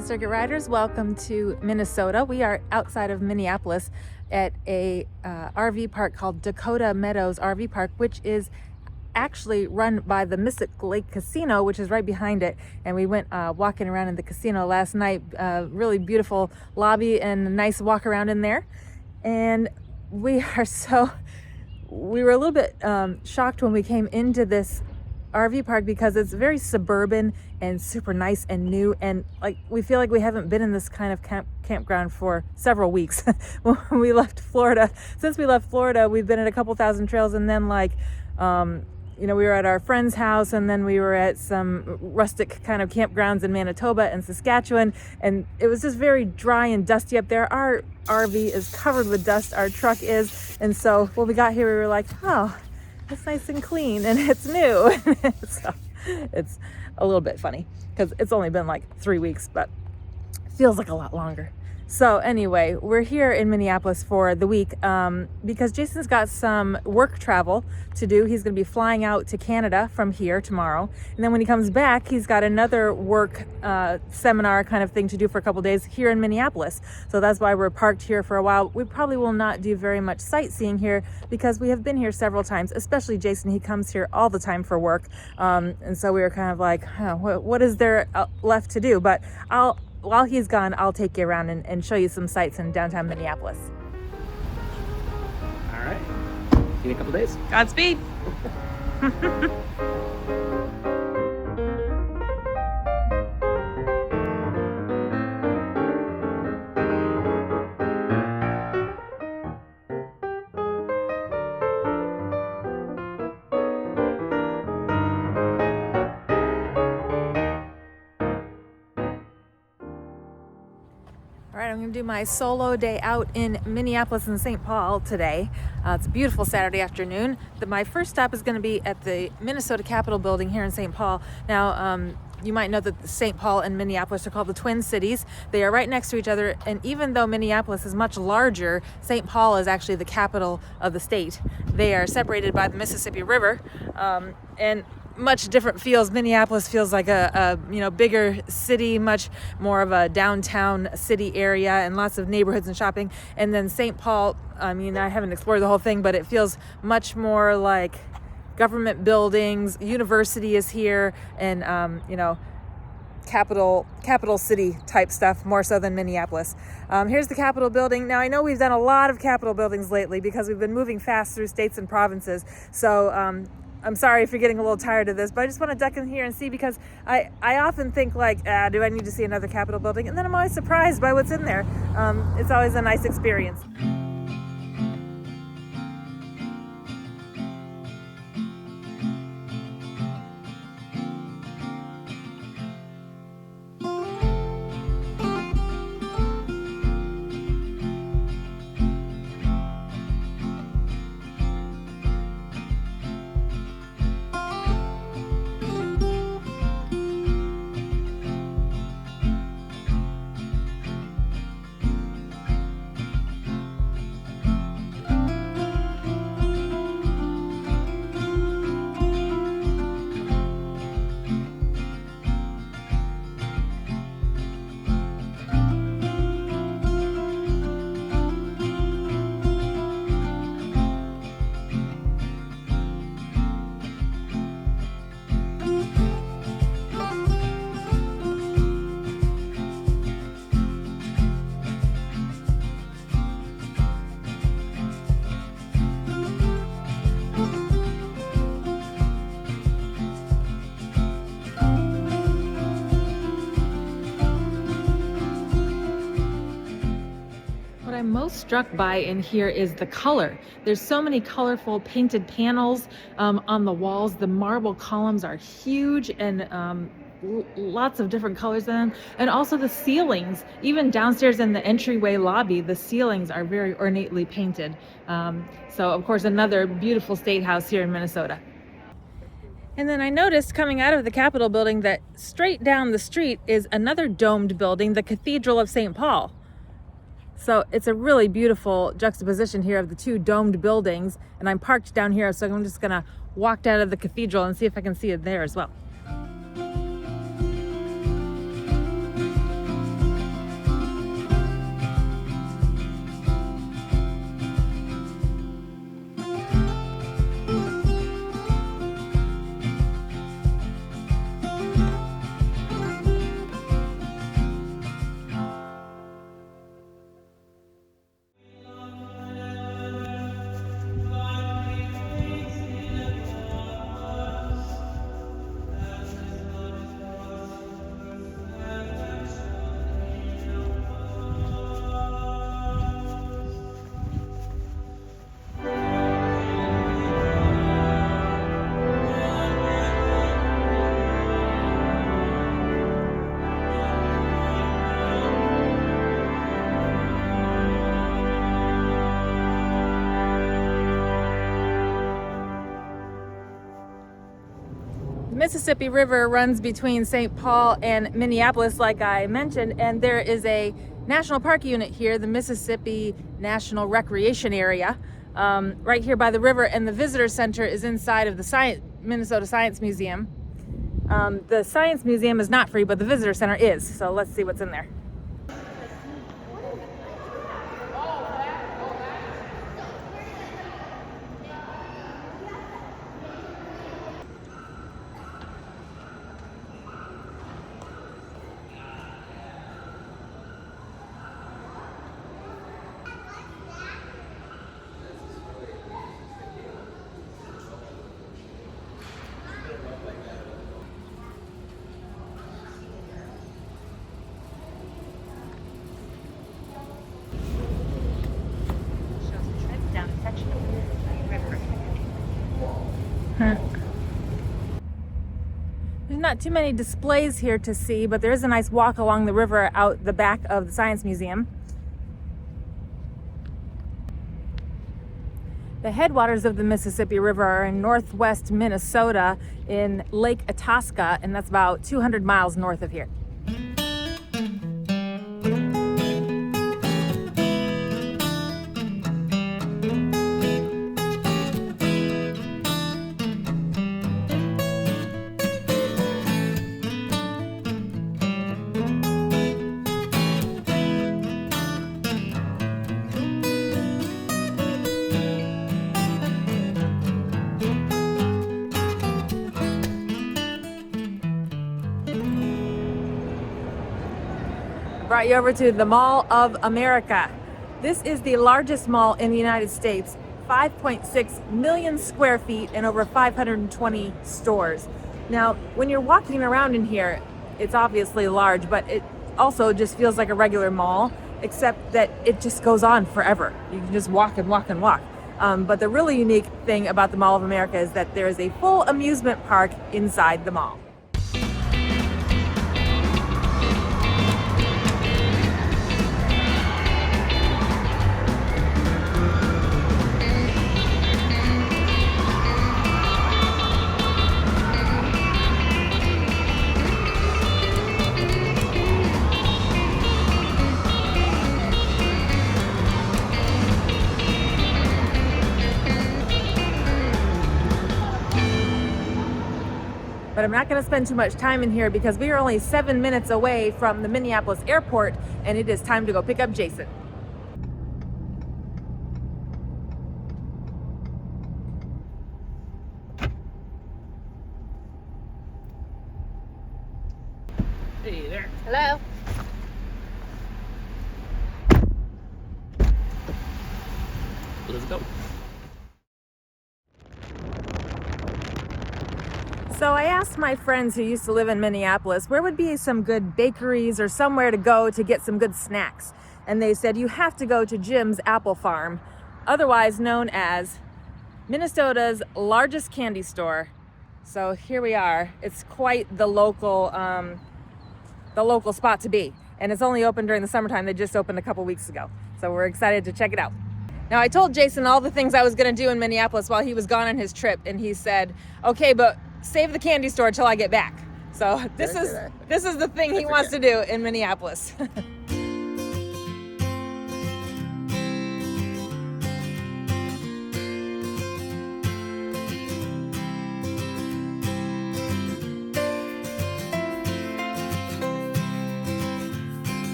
Hi Circuit Riders, welcome to Minnesota. We are outside of Minneapolis at a RV park called Dakotah Meadows RV Park, which is actually run by the Mystic Lake Casino, which is right behind it. And we went walking around in the casino last night. Really beautiful lobby and a nice walk around in there. And we were a little bit shocked when we came into this RV park because it's very suburban and super nice and new, and like we feel like we haven't been in this kind of campground for several weeks. When we left Florida, since we left Florida, we've been at a couple thousand trails, and then we were at our friend's house, and then we were at some rustic kind of campgrounds in Manitoba and Saskatchewan, and it was just very dry and dusty up there. Our RV is covered with dust, our truck is, and so when we got here we were like, oh, it's nice and clean and it's new. So it's a little bit funny because it's only been like 3 weeks, but it feels like a lot longer. So anyway, we're here in Minneapolis for the week because Jason's got some work travel to do. He's going to be flying out to Canada from here tomorrow. And then when he comes back, he's got another work seminar kind of thing to do for a couple days here in Minneapolis. So that's why we're parked here for a while. We probably will not do very much sightseeing here because we have been here several times, especially Jason. He comes here all the time for work. And so we were kind of like, what is there left to do? But while he's gone, I'll take you around and show you some sights in downtown Minneapolis. All right. See you in a couple days. Godspeed. I'm going to do my solo day out in Minneapolis and St. Paul today. It's a beautiful Saturday afternoon. My first stop is going to be at the Minnesota Capitol building here in St. Paul. Now, you might know that St. Paul and Minneapolis are called the Twin Cities. They are right next to each other, and even though Minneapolis is much larger, St. Paul is actually the capital of the state. They are separated by the Mississippi River, and much different feels. Minneapolis feels like a bigger city, much more of a downtown city area and lots of neighborhoods and shopping. And then St. Paul, I haven't explored the whole thing, but it feels much more like government buildings. University is here, and capital city type stuff, more so than Minneapolis. Here's the Capitol building. Now I know we've done a lot of Capitol buildings lately because we've been moving fast through states and provinces. So I'm sorry if you're getting a little tired of this, but I just want to duck in here and see, because I often think like, do I need to see another Capitol building? And then I'm always surprised by what's in there. It's always a nice experience. What I'm most struck by in here is the color. There's so many colorful painted panels on the walls. The marble columns are huge and lots of different colors in them. And also the ceilings, even downstairs in the entryway lobby, the ceilings are very ornately painted. So of course, another beautiful state house here in Minnesota. And then I noticed coming out of the Capitol building that straight down the street is another domed building, the Cathedral of St. Paul. So it's a really beautiful juxtaposition here of the two domed buildings. And I'm parked down here, so I'm just gonna walk down to the cathedral and see if I can see it there as well. Mississippi River runs between St. Paul and Minneapolis, like I mentioned, and there is a national park unit here, the Mississippi National Recreation Area, right here by the river, and the visitor center is inside of the Minnesota Science Museum. The Science Museum is not free, but the visitor center is, so let's see what's in there. There's not too many displays here to see, but there is a nice walk along the river out the back of the Science Museum. The headwaters of the Mississippi River are in northwest Minnesota in Lake Itasca, and that's about 200 miles north of here. Brought you over to the Mall of America. This is the largest mall in the United States, 5.6 million square feet and over 520 stores. Now, when you're walking around in here, it's obviously large, but it also just feels like a regular mall, except that it just goes on forever. You can just walk and walk and walk. But the really unique thing about the Mall of America is that there is a full amusement park inside the mall. But I'm not going to spend too much time in here because we are only 7 minutes away from the Minneapolis airport, and it is time to go pick up Jason. Hey there. Hello. Let's go. So I asked my friends who used to live in Minneapolis where would be some good bakeries or somewhere to go to get some good snacks. And they said you have to go to Jim's Apple Farm, otherwise known as Minnesota's largest candy store. So here we are. It's quite the local spot to be. And it's only open during the summertime. They just opened a couple weeks ago. So we're excited to check it out. Now I told Jason all the things I was gonna do in Minneapolis while he was gone on his trip, and he said, okay, but save the candy store till I get back. So this is the thing he wants to do in Minneapolis.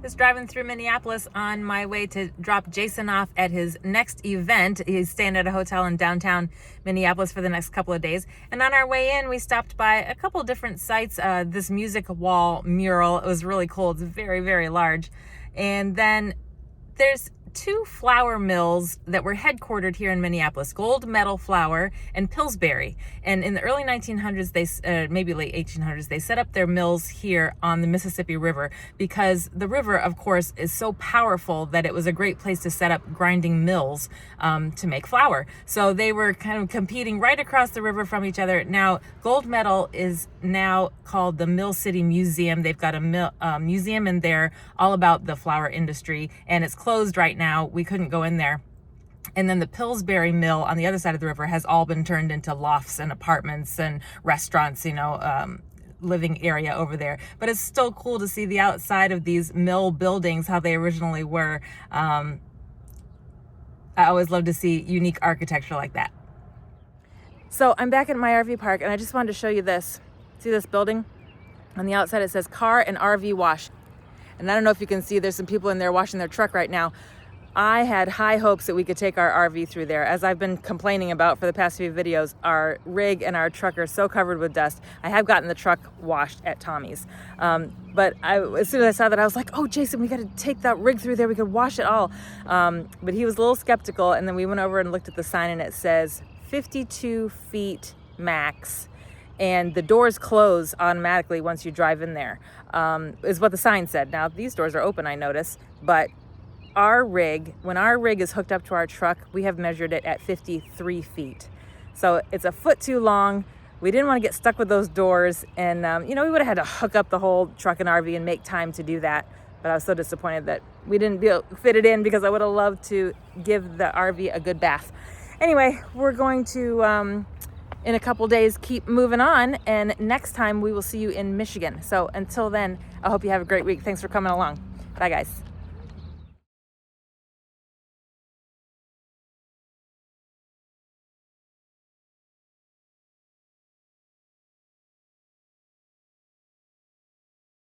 Just driving through Minneapolis on my way to drop Jason off at his next event. He's staying at a hotel in downtown Minneapolis for the next couple of days. And on our way in, we stopped by a couple different sites. This music wall mural, it was really cool. It's very, very large. And then there's two flour mills that were headquartered here in Minneapolis, Gold Medal Flour and Pillsbury. And in the early 1900s, maybe late 1800s, they set up their mills here on the Mississippi River because the river, of course, is so powerful that it was a great place to set up grinding mills to make flour. So they were kind of competing right across the river from each other. Now, Gold Medal is now called the Mill City Museum. They've got a museum in there all about the flour industry, and it's closed right now. We couldn't go in there. And then the Pillsbury mill on the other side of the river has all been turned into lofts and apartments and restaurants, living area over there. But it's still cool to see the outside of these mill buildings, how they originally were. I always love to see unique architecture like that. So I'm back at my RV park, and I just wanted to show you this. See this building? On the outside it says Car and RV Wash. And I don't know if you can see, there's some people in there washing their truck right now. I had high hopes that we could take our RV through there. As I've been complaining about for the past few videos, our rig and our truck are so covered with dust. I have gotten the truck washed at Tommy's. But as soon as I saw that, I was like, oh, Jason, we got to take that rig through there. We could wash it all. But he was a little skeptical. And then we went over and looked at the sign, and it says 52 feet max. And the doors close automatically once you drive in there, is what the sign said. Now, these doors are open, I notice, but when our rig is hooked up to our truck, we have measured it at 53 feet. So it's a foot too long. We didn't want to get stuck with those doors. And, we would have had to hook up the whole truck and RV and make time to do that. But I was so disappointed that we didn't fit it in, because I would have loved to give the RV a good bath. Anyway, we're going to, in a couple days, keep moving on. And next time we will see you in Michigan. So until then, I hope you have a great week. Thanks for coming along. Bye, guys.